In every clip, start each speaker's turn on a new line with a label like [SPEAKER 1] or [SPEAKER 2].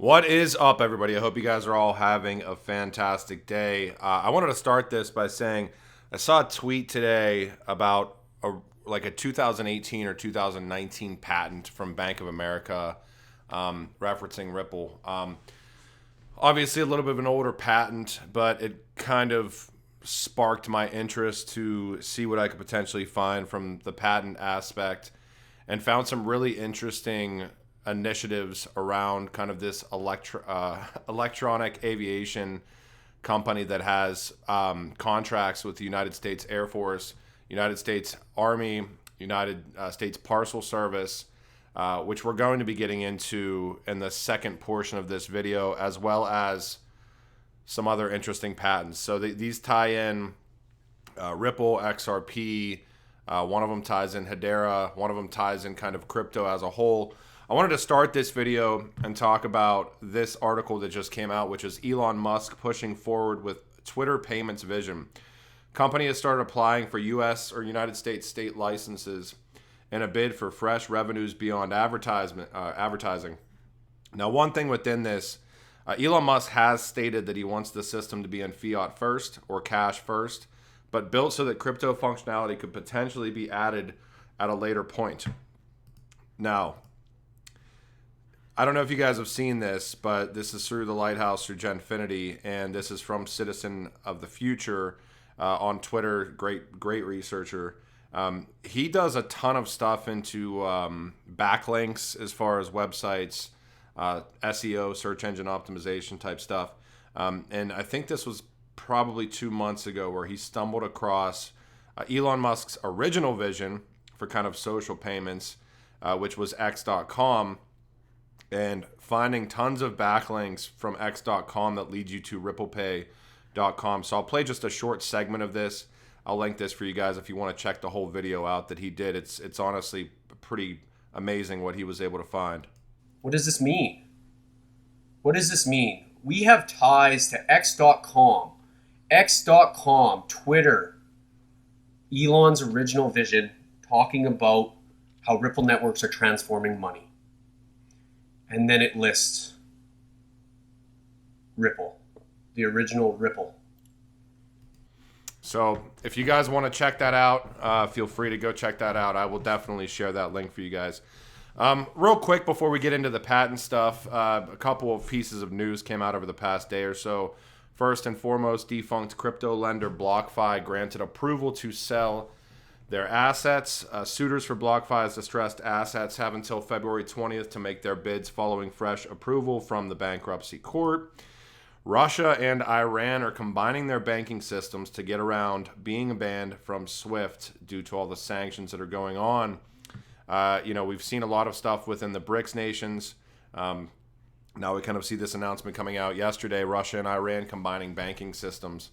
[SPEAKER 1] What is up, everybody? I hope you guys are all having a fantastic day. I wanted to start this by saying I saw a tweet today about a 2018 or 2019 patent from Bank of America referencing Ripple. Obviously, a little bit of an older patent, but it kind of sparked my interest to see what I could potentially find from the patent aspect, and found some really interesting initiatives around kind of this electronic aviation company that has contracts with the United States Air Force, United States Army, United States Parcel Service, which we're going to be getting into in the second portion of this video, as well as some other interesting patents. So these tie in Ripple, XRP, one of them ties in Hedera, one of them ties in kind of crypto as a whole. I wanted to start this video and talk about this article that just came out, which is Elon Musk pushing forward with Twitter payments vision. Company has started applying for U.S. or United States state licenses in a bid for fresh revenues beyond advertising. Now, one thing within this, Elon Musk has stated that he wants the system to be in fiat first or cash first, but built so that crypto functionality could potentially be added at a later point. Now, I don't know if you guys have seen this, but this is through the Lighthouse through Genfinity, and this is from Citizen of the Future on Twitter. Great researcher. He does a ton of stuff into backlinks as far as websites, SEO, search engine optimization type stuff. And I think this was probably 2 months ago where he stumbled across Elon Musk's original vision for kind of social payments, which was X.com. And finding tons of backlinks from X.com that lead you to RipplePay.com. So I'll play just a short segment of this. I'll link this for you guys if you want to check the whole video out that he did. It's honestly pretty amazing what he was able to find.
[SPEAKER 2] What does this mean? What does this mean? We have ties to X.com. X.com, Twitter, Elon's original vision, talking about how Ripple networks are transforming money. And then it lists Ripple, the original Ripple.
[SPEAKER 1] So if you guys want to check that out, feel free to go check that out. I will definitely share that link for you guys. Real quick before we get into the patent stuff, a couple of pieces of news came out over the past day or so. First and foremost, defunct crypto lender BlockFi granted approval to sell their assets. Suitors for BlockFi's distressed assets have until February 20th to make their bids following fresh approval from the bankruptcy court. Russia and Iran are combining their banking systems to get around being banned from SWIFT due to all the sanctions that are going on. We've seen a lot of stuff within the BRICS nations. Now we kind of see this announcement coming out yesterday, Russia and Iran combining banking systems.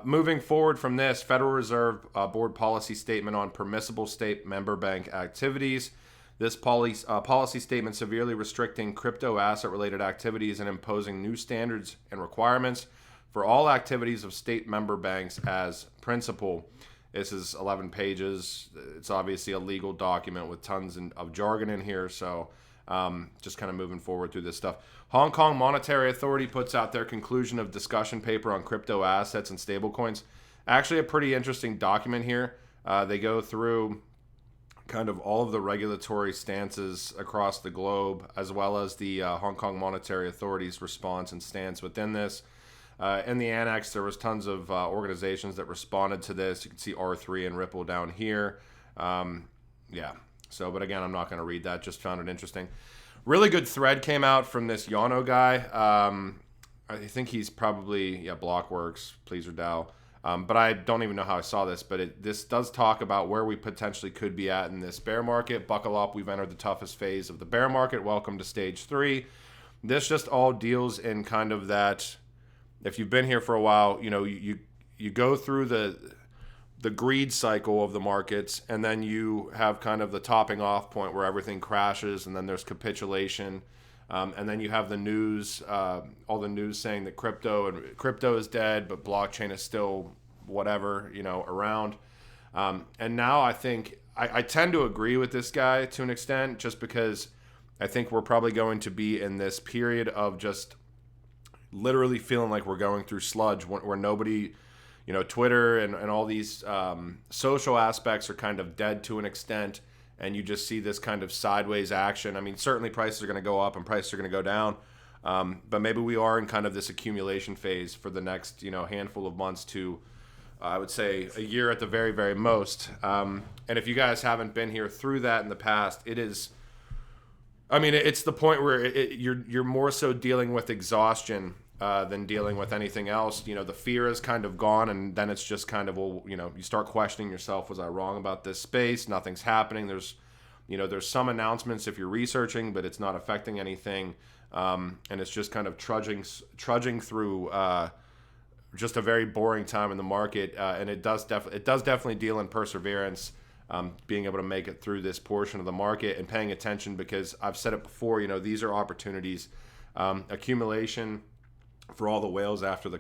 [SPEAKER 1] Moving forward from this, Federal Reserve Board policy statement on permissible state member bank activities. This policy statement severely restricting crypto asset-related activities and imposing new standards and requirements for all activities of state member banks as principal. This is 11 pages. It's obviously a legal document with tons of jargon in here, so just kind of moving forward through this stuff. Hong Kong Monetary Authority puts out their conclusion of discussion paper on crypto assets and stablecoins. Actually, a pretty interesting document here. They go through kind of all of the regulatory stances across the globe, as well as the Hong Kong Monetary Authority's response and stance within this. In the annex, there was tons of organizations that responded to this. You can see R3 and Ripple down here. But again, I'm not going to read that. Just found it interesting. Really good thread came out from this Yano guy. I think he's probably, Blockworks, Pleaser DAO. But I don't even know how I saw this. But this does talk about where we potentially could be at in this bear market. Buckle up. We've entered the toughest phase of the bear market. Welcome to stage 3. This just all deals in kind of that, if you've been here for a while, you go through the greed cycle of the markets, and then you have kind of the topping off point where everything crashes, and then there's capitulation, and then you have the news, all the news saying that crypto is dead, but blockchain is still whatever, around. And now I think I tend to agree with this guy to an extent, just because I think we're probably going to be in this period of just literally feeling like we're going through sludge where nobody, Twitter and all these social aspects are kind of dead to an extent, and you just see this kind of sideways action. I mean, certainly prices are going to go up and prices are going to go down, but maybe we are in kind of this accumulation phase for the next, handful of months to, I would say, a year at the very, very most. And if you guys haven't been here through that in the past, it is, I mean, it's the point where you're more so dealing with exhaustion than dealing with anything else. The fear is kind of gone, and then it's just kind of, well, you start questioning yourself. Was I wrong about this space? Nothing's happening. There's some announcements if you're researching, but it's not affecting anything, and it's just kind of trudging through just a very boring time in the market, and it does definitely deal in perseverance. Being able to make it through this portion of the market and paying attention, because I've said it before, these are opportunities. Accumulation for all the whales after the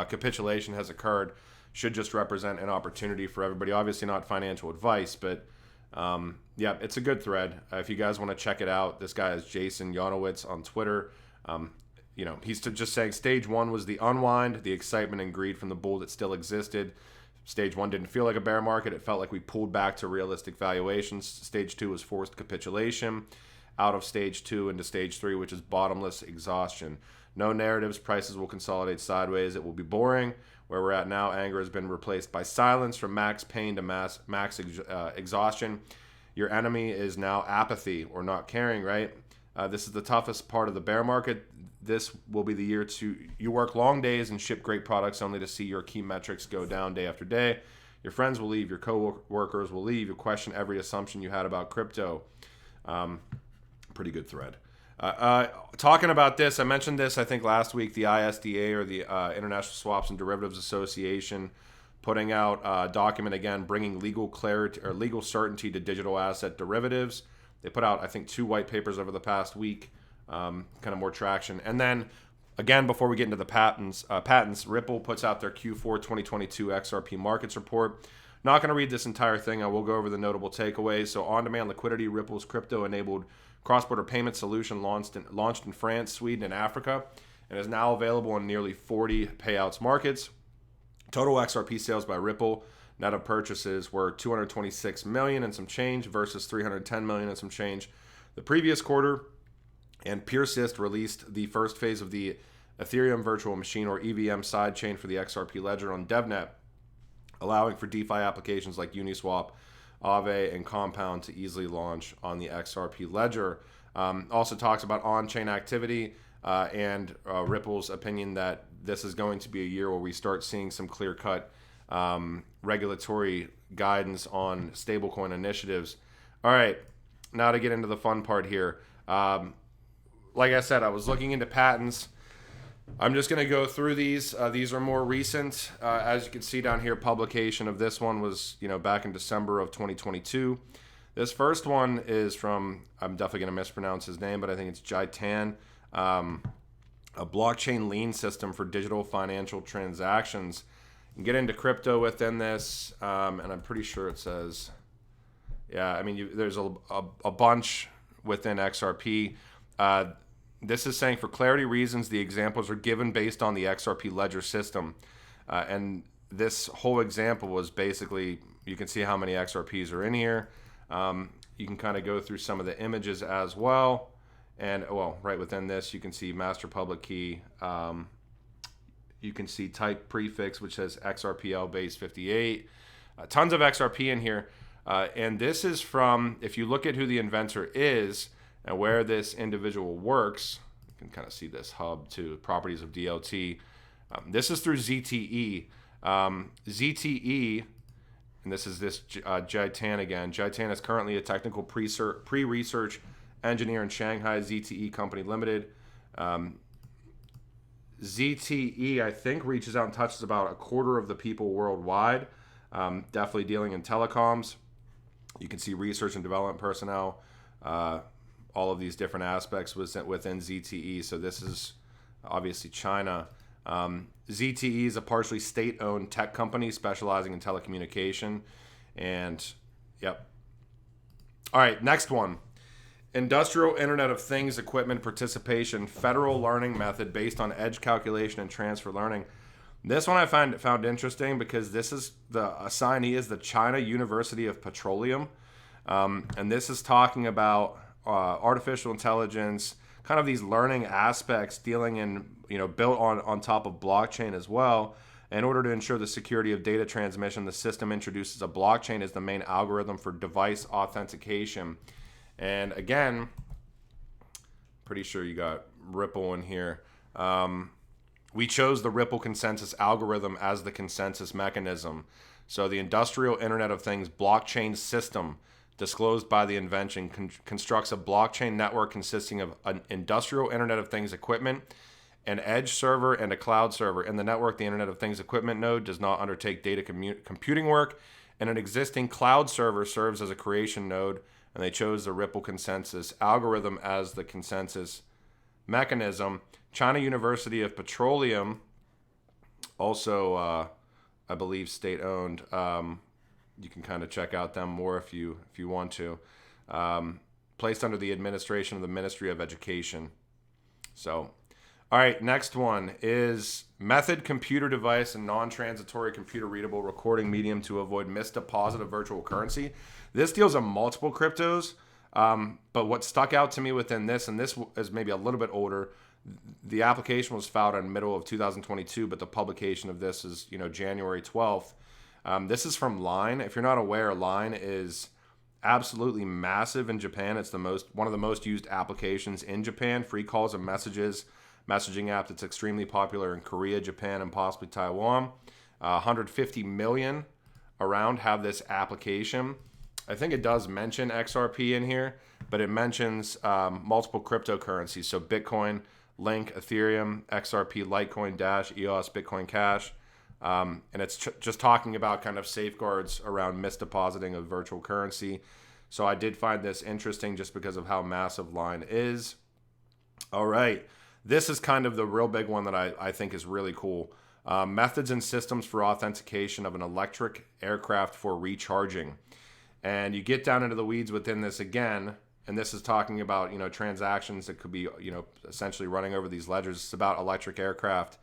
[SPEAKER 1] capitulation has occurred should just represent an opportunity for everybody. Obviously not financial advice, but yeah, it's a good thread. If you guys want to check it out, this guy is Jason Yonowitz on Twitter. He's just saying stage one was the unwind, the excitement and greed from the bull that still existed. Stage one didn't feel like a bear market. It felt like we pulled back to realistic valuations. Stage two was forced capitulation. Out of stage two into stage three, which is bottomless exhaustion. No narratives. Prices will consolidate sideways. It will be boring. Where we're at now, anger has been replaced by silence. From max pain to max exhaustion. Your enemy is now apathy or not caring, right? This is the toughest part of the bear market. This will be the year you work long days and ship great products only to see your key metrics go down day after day. Your friends will leave. Your co-workers will leave. You'll question every assumption you had about crypto. Pretty good thread. Talking about this, I mentioned this, I think, last week. The ISDA, or the International Swaps and Derivatives Association, putting out a document again, bringing legal clarity or legal certainty to digital asset derivatives. They put out, I think, 2 white papers over the past week. Kind of more traction. And then, again, before we get into the patents, Ripple puts out their Q4 2022 XRP markets report. Not going to read this entire thing. I will go over the notable takeaways. So, on-demand liquidity, Ripple's crypto-enabled cross-border payment solution launched in France, Sweden, and Africa, and is now available in nearly 40 payouts markets. Total XRP sales by Ripple, net of purchases, were 226 million and some change versus 310 million and some change the previous quarter. And PeerSys released the first phase of the Ethereum Virtual Machine, or EVM, sidechain for the XRP ledger on DevNet, allowing for DeFi applications like Uniswap, Aave, and Compound to easily launch on the XRP ledger. Also talks about on-chain activity and Ripple's opinion that this is going to be a year where we start seeing some clear-cut regulatory guidance on stablecoin initiatives. All right, now to get into the fun part here. Like I said, I was looking into patents. I'm just going to go through these. These are more recent. As you can see down here, publication of this one was, back in December of 2022. This first one is from, I'm definitely going to mispronounce his name, but I think it's Jitan, a blockchain lien system for digital financial transactions. You can get into crypto within this, and I'm pretty sure it says, yeah, I mean, there's a bunch within XRP. This is saying, for clarity reasons, the examples are given based on the XRP ledger system. And this whole example was basically, you can see how many XRPs are in here. You can kind of go through some of the images as well. And, well, right within this, you can see master public key. You can see type prefix, which says XRPL base 58. Tons of XRP in here. And this is from, if you look at who the inventor is, and where this individual works, you can kind of see this hub to properties of DLT. This is through ZTE. ZTE, and this is this Jitan again. Jitan is currently a technical pre-research engineer in Shanghai, ZTE Company Limited. ZTE, I think, reaches out and touches about a quarter of the people worldwide. Definitely dealing in telecoms. You can see research and development personnel. All of these different aspects within ZTE. So this is obviously China. ZTE is a partially state-owned tech company specializing in telecommunication. And, yep. All right, next one Industrial Internet of Things equipment participation, federal learning method based on edge calculation and transfer learning. This one I found interesting because this is the assignee is the China University of Petroleum, and this is talking about artificial intelligence, kind of these learning aspects dealing in built on top of blockchain as well. In order to ensure the security of data transmission, the system introduces a blockchain as the main algorithm for device authentication. And again, pretty sure you got Ripple in here. We chose the Ripple consensus algorithm as the consensus mechanism. So the Industrial Internet of Things blockchain system disclosed by the invention constructs a blockchain network consisting of an Industrial Internet of Things equipment, an edge server, and a cloud server. In the network, the Internet of Things equipment node does not undertake data computing work, and an existing cloud server serves as a creation node, and they chose the Ripple consensus algorithm as the consensus mechanism. China University of Petroleum, also, I believe, state-owned. You can kind of check out them more if you want to. Placed under the administration of the Ministry of Education. So, all right, next one is method, computer device, and non-transitory computer readable recording medium to avoid misdeposit of virtual currency. This deals on multiple cryptos, but what stuck out to me within this, and this is maybe a little bit older, the application was filed in the middle of 2022, but the publication of this is January 12th. This is from Line. If you're not aware, Line is absolutely massive in Japan. It's one of the most used applications in Japan. Free calls and messages, messaging app that's extremely popular in Korea, Japan, and possibly Taiwan. 150 million around have this application. I think it does mention XRP in here, but it mentions multiple cryptocurrencies. So Bitcoin, Link, Ethereum, XRP, Litecoin, Dash, EOS, Bitcoin Cash. And it's just talking about kind of safeguards around misdepositing of virtual currency. So I did find this interesting just because of how massive Line is. All right. This is kind of the real big one that I think is really cool. Methods and systems for authentication of an electric aircraft for recharging. And you get down into the weeds within this again, and this is talking about, transactions that could be, essentially running over these ledgers. It's about electric aircraft.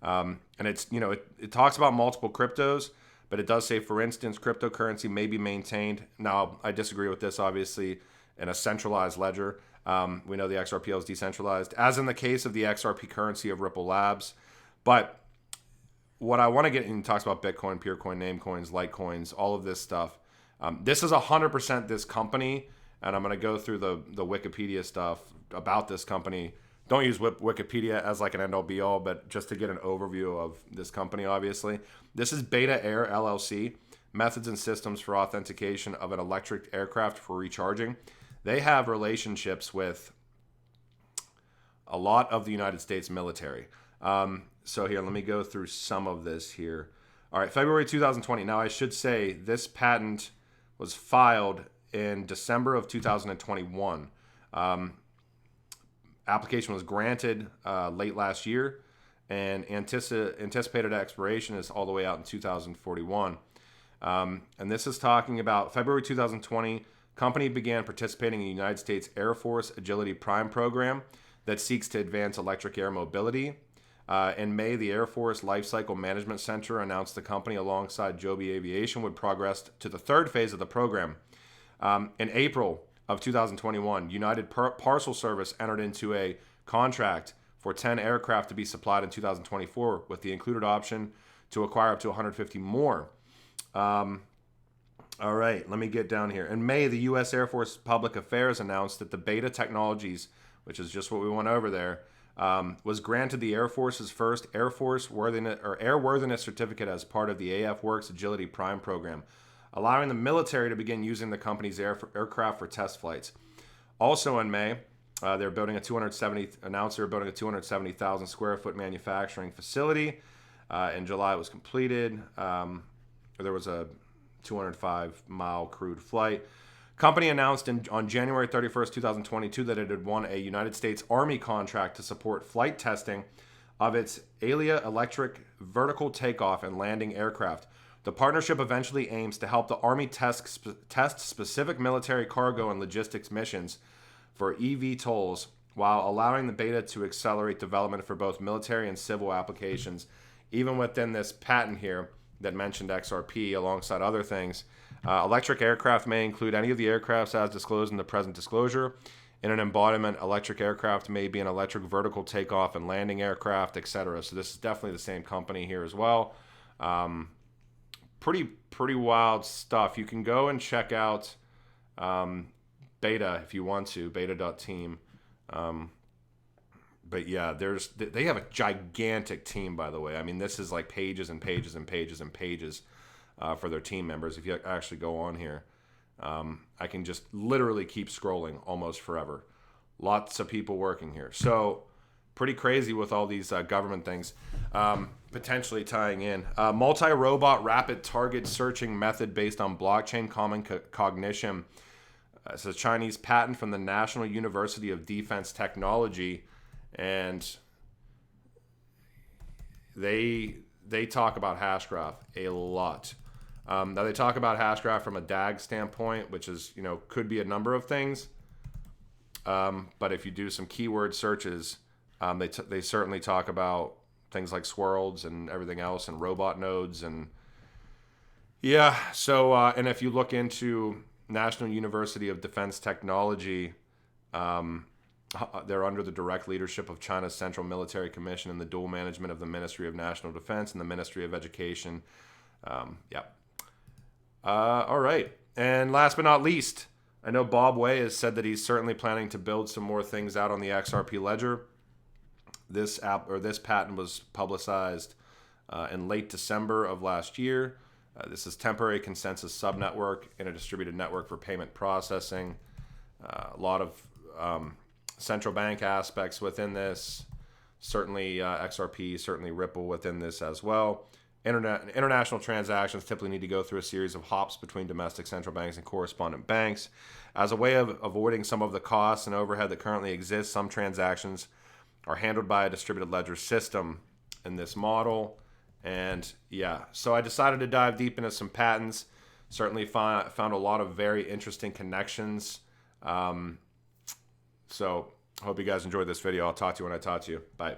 [SPEAKER 1] And it's, it talks about multiple cryptos, but it does say, for instance, cryptocurrency may be maintained. Now, I disagree with this, obviously, in a centralized ledger. We know the XRP is decentralized, as in the case of the XRP currency of Ripple Labs. But what I want to get in, talks about Bitcoin, Purecoin, Namecoins, Litecoins, all of this stuff. This is 100% this company, and I'm going to go through the Wikipedia stuff about this company. Don't use Wikipedia as like an end-all be-all, but just to get an overview of this company, obviously. This is Beta Air LLC, methods and systems for authentication of an electric aircraft for recharging. They have relationships with a lot of the United States military. So here, let me go through some of this here. All right, February 2020. Now, I should say this patent was filed in December of 2021. Application was granted late last year, and anticipated expiration is all the way out in 2041. And this is talking about February 2020. Company began participating in the United States Air Force Agility Prime program that seeks to advance electric air mobility. In May, the Air Force Lifecycle Management Center announced the company, alongside Joby Aviation, would progress to the third phase of the program. In April of 2021, United Parcel Service entered into a contract for 10 aircraft to be supplied in 2024, with the included option to acquire up to 150 more. All right, let me get down here. In May, the U.S. Air Force Public Affairs announced that the Beta Technologies, which is just what we went over there, was granted the Air Force's first airworthiness certificate as part of the AF Works Agility Prime program, allowing the military to begin using the company's aircraft for test flights. Also in May, they're building a 270,000 square foot manufacturing facility. In July, it was completed. There was a 205-mile crewed flight. Company announced on January 31st, 2022 that it had won a United States Army contract to support flight testing of its Alia electric vertical takeoff and landing aircraft. The partnership eventually aims to help the Army test specific military cargo and logistics missions. for EV tolls while allowing the beta to accelerate development for both military and civil applications. Even within this patent here that mentioned XRP alongside other things, electric aircraft may include any of the aircrafts as disclosed in the present disclosure. In an embodiment, electric aircraft may be an electric vertical takeoff and landing aircraft, etc. So this is definitely the same company here as well. Pretty wild stuff. You can go and check out Beta if you want to, beta.team. But yeah, they have a gigantic team, by the way. I mean, this is like pages and pages and pages and pages for their team members. If you actually go on here, I can just literally keep scrolling almost forever. Lots of people working here. So pretty crazy with all these government things potentially tying in. Multi-robot rapid target searching method based on blockchain common cognition. It's a Chinese patent from the National University of Defense Technology. And they talk about Hashgraph a lot. Now they talk about Hashgraph from a DAG standpoint, which is, could be a number of things. But if you do some keyword searches, they certainly talk about things like swirls and everything else and robot nodes. And yeah, so, and if you look into National University of Defense Technology, they're under the direct leadership of China's Central Military Commission and the dual management of the Ministry of National Defense and the Ministry of Education. All right. And last but not least, I know Bob Way has said that he's certainly planning to build some more things out on the XRP ledger. This patent was publicized in late December of last year. This is temporary consensus subnetwork in a distributed network for payment processing. A lot of central bank aspects within this. Certainly XRP, certainly Ripple within this as well. International transactions typically need to go through a series of hops between domestic central banks and correspondent banks. As a way of avoiding some of the costs and overhead that currently exists, some transactions are handled by a distributed ledger system in this model. And yeah, so I decided to dive deep into some patents. Certainly found a lot of very interesting connections. So I hope you guys enjoyed this video. I'll talk to you when I talk to you. Bye.